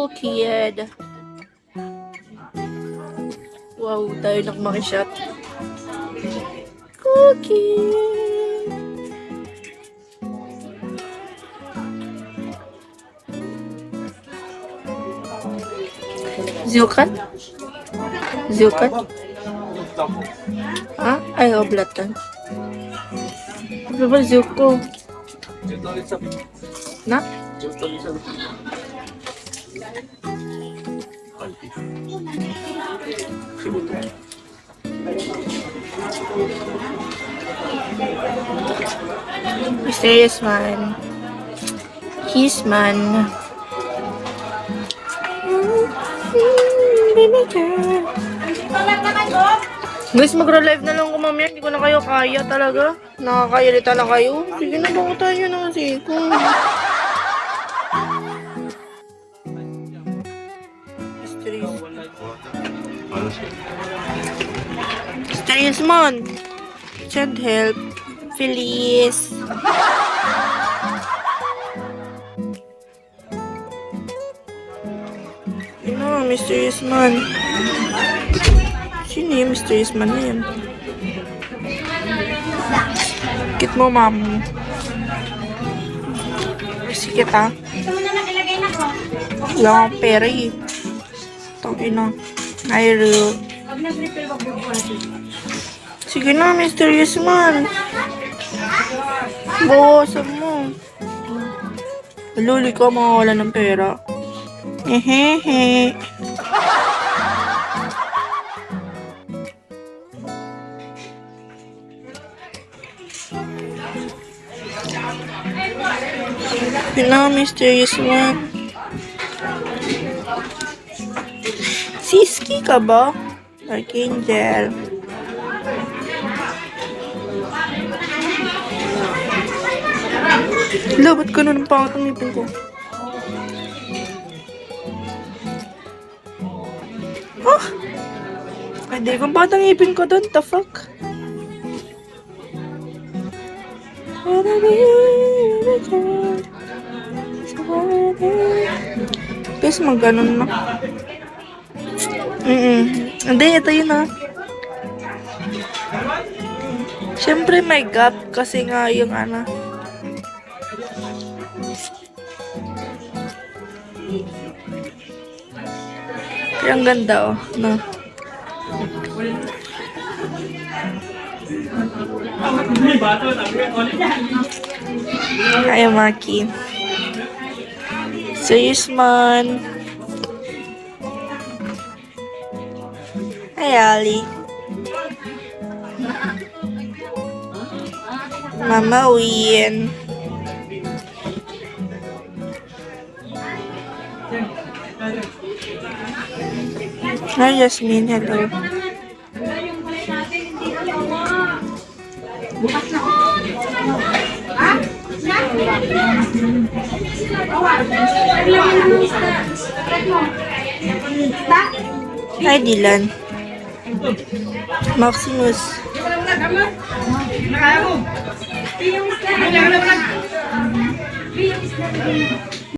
cool kid. Wow, tayo nakmakishot. Cool kid. Zukat? Zukat? Ah? Ay, oblatan. Ano ba Zuko? Na? Mysterious man. His man. Baby girl. Guys, magro-live na lang ko mamaya. Hindi ko na kayo kaya talaga. Nakakayalita na kayo. Sige na, bako tayo na kasi ko. Mysterious man. Send help. Feliz. Ano, mysterious man. Sino yung mysterious man na yan? Kit mo, ma'am. Sikit, ha? Wala akong pera, eh. Tangina. Nairo. Sige na, mysterious man. Bawasan mo. Luli ka, mawawala ng pera. Hehehe. Yun na, mysterious one. Siski ka ba? Archangel. Hala, ba't ganun ang pangat ang ngipin ko? Ah! Ay, di kong pangat ang ngipin ko doon. The fuck? Guys, mag-ganon na. Hindi, ito yun ha. Siyempre may gap kasi nga yung ano. Kaya ang ganda oh. No? Hi, Maki. Serious man. Hi, Ali. Mama Wien. Hi, Jasmine. Hello. Hi, Dylan. Maximus.